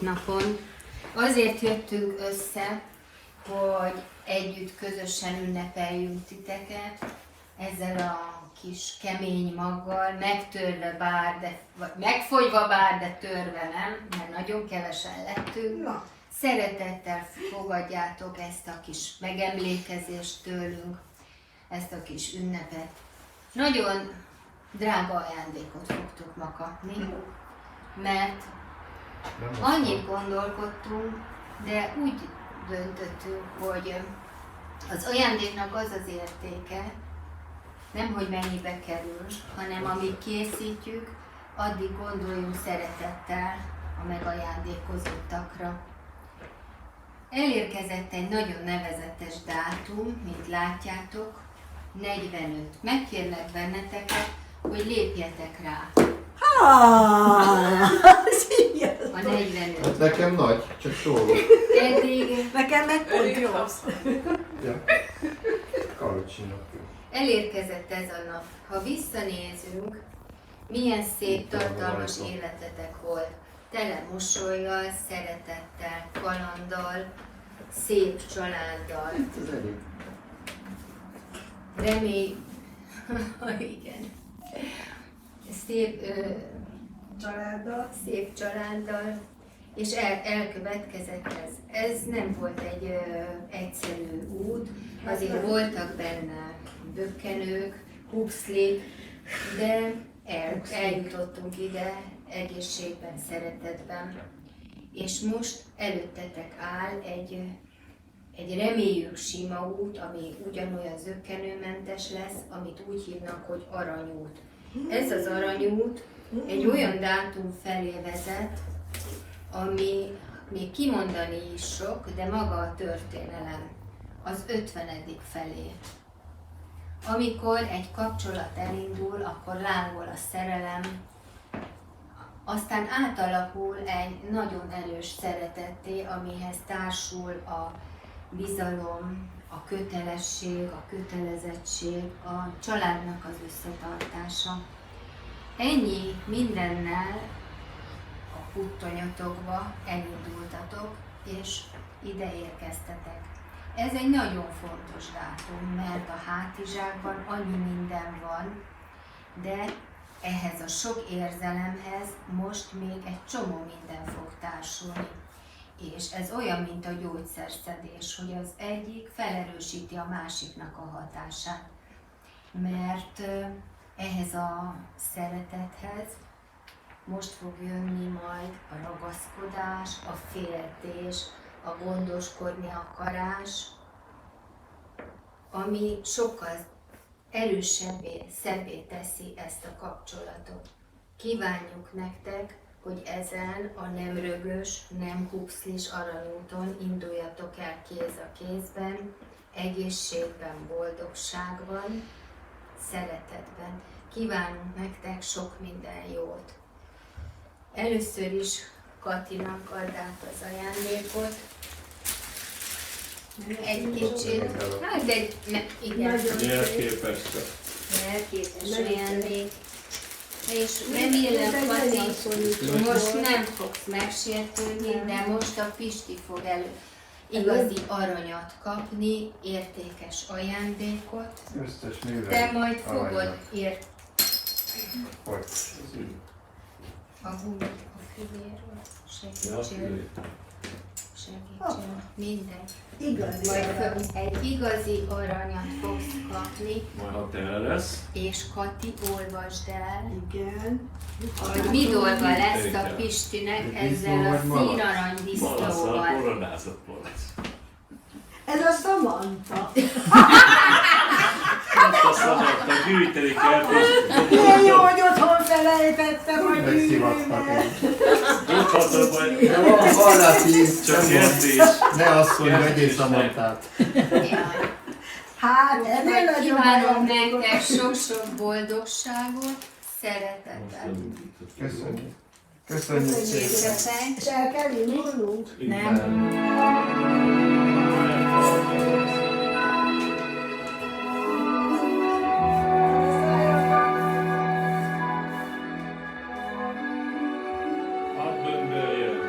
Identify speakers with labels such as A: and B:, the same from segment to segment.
A: napon. Azért jöttünk össze, hogy együtt közösen ünnepeljünk titeket, ezzel a kis kemény maggal, megtörve bár, de, vagy megfogyva bár, de törve nem, mert nagyon kevesen lettünk.
B: Na.
A: Szeretettel fogadjátok ezt a kis megemlékezést tőlünk, ezt a kis ünnepet. Nagyon drága ajándékot fogtok ma kapni, mert annyit gondolkodtunk, de úgy döntöttünk, hogy az ajándéknak az az értéke, nem hogy mennyibe kerül, hanem amíg készítjük, addig gondoljunk szeretettel a megajándékozottakra. Elérkezett egy nagyon nevezetes dátum, mint látjátok, 45. Megkérlek benneteket, hogy lépjetek rá. A 45.
C: Hát nekem nagy, csak szólok.
A: Eddig
B: Nekem meg pont jó.
C: Ja. Karocsina.
A: elérkezett ez a nap. Ha visszanézünk, milyen szép, tartalmas életetek volt. Tele mosollyal, szeretettel, kalanddal, szép családdal. Remély... Igen. Szép családdal, és elkövetkezett ez. Ez nem volt egy egyszerű út, azért voltak benne bökkenők, hupszlik, de eljutottunk ide egészségben, szeretetben. És most előttetek áll egy reméljük sima út, ami ugyanolyan zökkenőmentes lesz, amit úgy hívnak, hogy aranyút. Ez az aranyút egy olyan dátum felé vezet, ami még kimondani is sok, de maga a történelem, az 50. felé. Amikor egy kapcsolat elindul, akkor lángol a szerelem, aztán átalakul egy nagyon erős szeretetté, amihez társul a bizalom, a kötelesség, a kötelezettség, a családnak az összetartása. Ennyi mindennel a puttonyotokba elindultatok, és ide érkeztetek. Ez egy nagyon fontos dátum, mert a hátizsákban annyi minden van, de ehhez a sok érzelemhez most még egy csomó minden fog társulni. És ez olyan, mint a gyógyszerszedés, hogy az egyik felerősíti a másiknak a hatását. Mert ehhez a szeretethez most fog jönni majd a ragaszkodás, a féltés, a gondoskodni akarás, ami sokkal erősebbé, szebbé teszi ezt a kapcsolatot. Kívánjuk nektek, hogy ezen a nem rögös, nem hupszlis aranyúton induljatok el kéz a kézben, egészségben, boldogságban, szeretetben. Kívánunk nektek sok minden jót. Először is Katinak add át az ajándékot. Egy kicsit, hát igen.
D: Jelképes
A: ajándék. És remélem, Kati, most nem fogsz megsértődni, de most a Pisti fog igazi aranyat kapni, értékes ajándékot. Te majd fogod a gumi, a fűvéről, segítsél, minden. Majd egy igazi aranyat fogsz kapni.
D: Majd ha tele lesz.
A: És Kati, olvasd el,
B: Igen.
A: hogy mi dolga lesz a Pistinek ezzel a színarany disztóval.
D: Koronázatból lesz.
B: Ez a Samantha.
D: A Samantha gyűjteni kell.
B: Milyen jó, hogy otthon felejtettem a
C: Megszivattak
B: gyűrűmet.
D: Tudhatod majd.
C: Van rá 10,
D: Csak kérdés.
C: ne asszony, vegyél Samanthát.
A: Jaj.
B: Hát, ennél nagyon
A: Kívánom
B: nagyon
A: nektek sok-sok boldogságot, szeretettel.
C: Köszönjük. Köszönjük szépen.
B: És el kell indulnunk?
A: Nem.
D: Hat bőmből jön.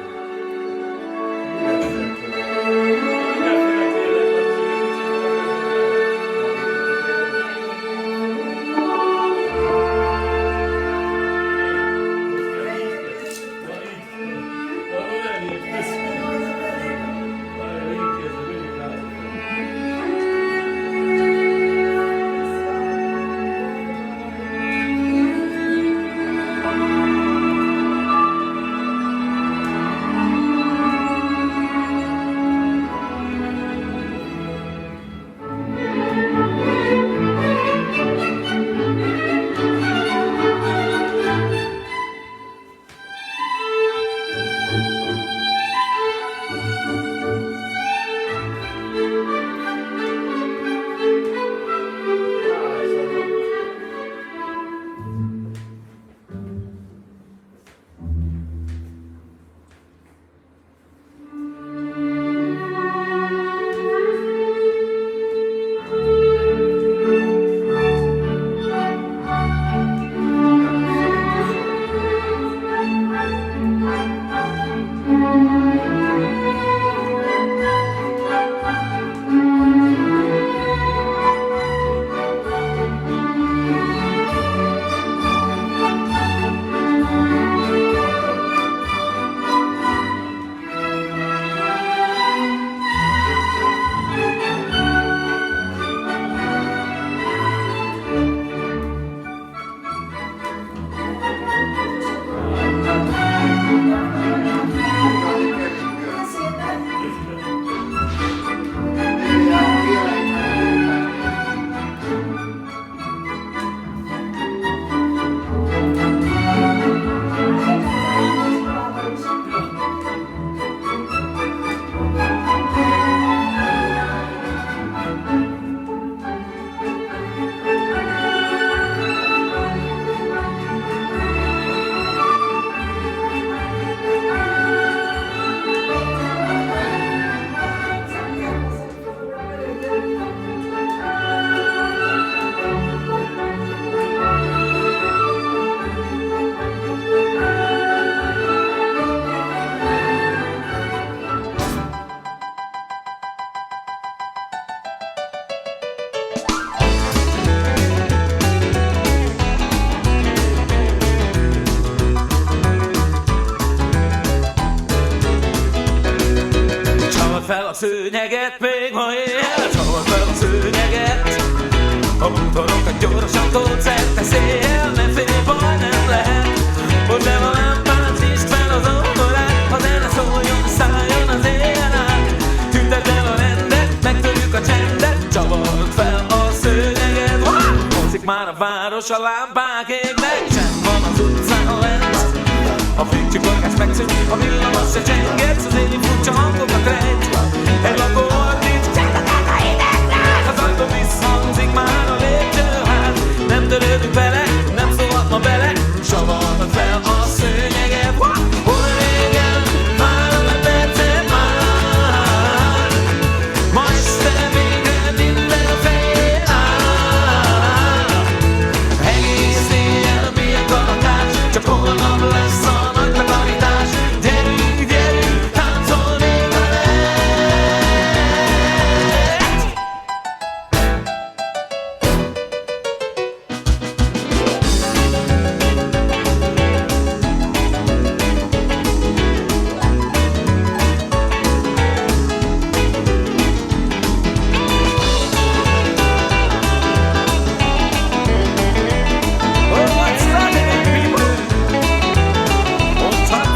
E: fel a szőnyeget, még ma éjjel csavard fel a szőnyeget. A bútorokat gyorsan tolsz szerte szél, ne félj, baj nem lehet. Most nem a lámpát, nyisd fel az órát, a zene szóljon, szálljon az éjjel át. Tüntedd el a rendet, megtörjük a csendet, csavard fel a szőnyeget. Mozzik már a város, a lámpák égnek, sem van az utcán lent. A fénycsikorgás megszűnt, a villamos se csengetsz, az éj furcsa hangokat rejt. Egy lakó ordít, csendeket a hidegre. Az ajtó visszhangzik már a lépcsőház. Nem törődünk vele, nem szólhat ma bele, savart fel a szőnyeget. Hol régen, már a percet már. Ma este végre minden a fején áll. Egész éjjel mi a karakás, csak holnap lesz a nagy takarítás. Gyerünk, gyerünk, táncolni veled. Oh, what's happening, people? On top.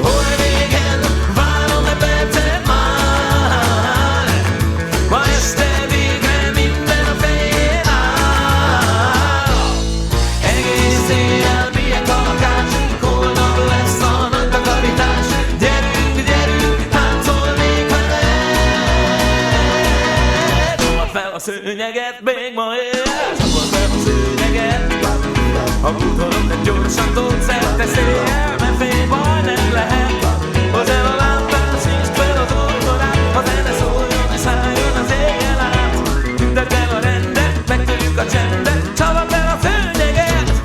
E: Hol régen, várom e percet már. Ma este végre minden a fején áll. Egész éjjel miek a lakás, holnap lesz a nagy takarítás. Gyerünk, gyerünk, táncolnék veled. Csavard fel a szőnyeget, még ma éjjel. Csavard fel a szőnyeget. A bútorokat gyorsan tolsz szerte szél, mert félj, baj nem lehet. Hozd el a lámpát, nyisd fel az orrorát, a zene szóljon és szálljon az éjjel át. Tüntedd el a rendet, megtörjük a csendet, csavard fel a szőnyeget.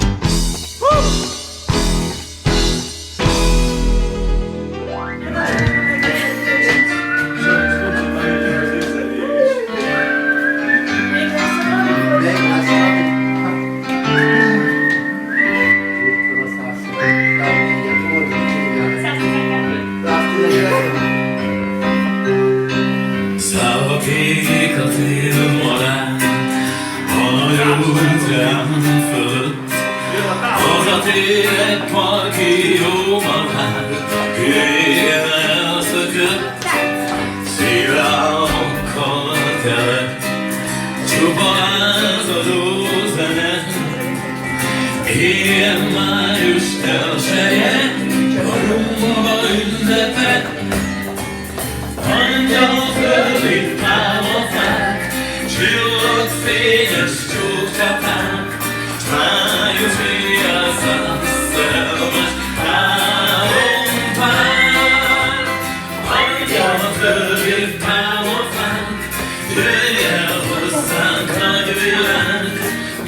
F: Szavak égik a tél marán, a nagy óceán fölött. Hazatérek parki jó madár, régen elszökött. Szíve álmokkal tele, csupa lázadó zene. Éjjel május elseje, a rumba ünnepet. Angyal fölvitt pálmafák, csillog fényes csókcsapák, s május éjjel szerelmes álompár. Angyal fölvitt pálmafák, jöjj el hozzánk nagy világ,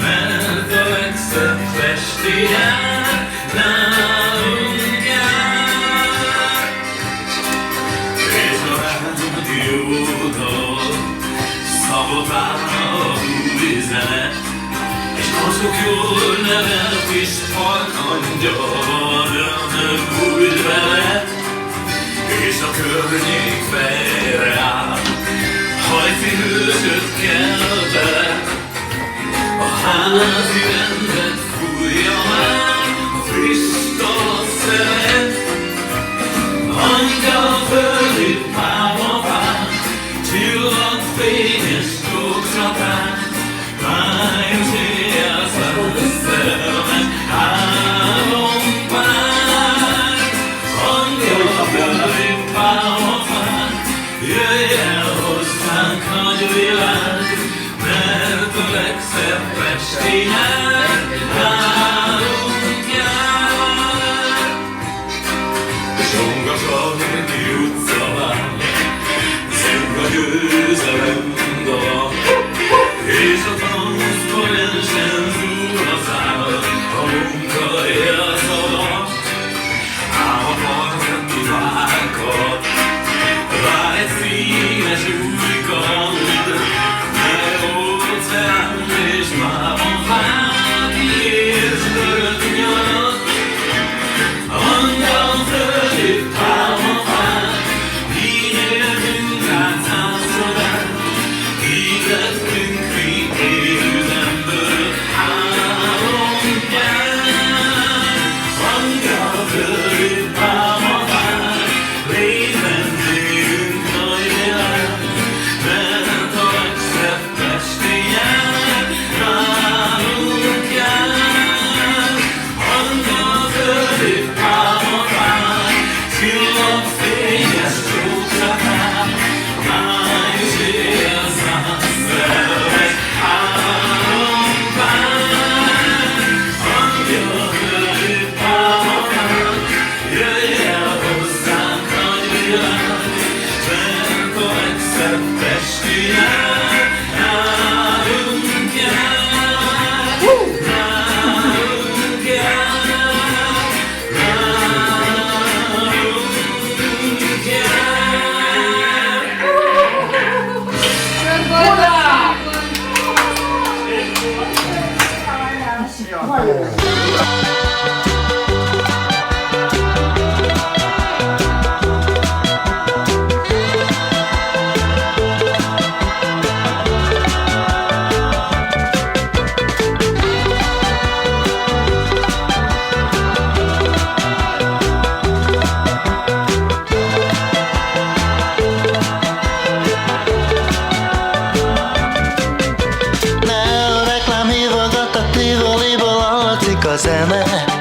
F: mert a legszebb festi jár, nálunk jár. És a rádió dal, szabotál a új zene, és mozog jól nevelt kis halkangyal, jönnek úgy vele, és a környék fejre áll, hajfi hősökkel vele. A házi rendet fújja már a friss tavaszelet. Angyal fölvitt pálmafák, csillag fényes csókcsapák, május éjjel szerelmes álompár. Angyal fölvitt pálmafák, jöjj el hozzánk nagy világ, mert a legszebb festi jár, nálunk jár. Zsong a sarki utcaván, zeng a győzelem dala, és a tanuszban elsen zúl az áll, a munka élszava. Ám a parti vákat, vár egy színes új kaland, mert óceán és mában fák, és zöld nyarat. Angyal fölvitt pálmafák,
E: a szeme,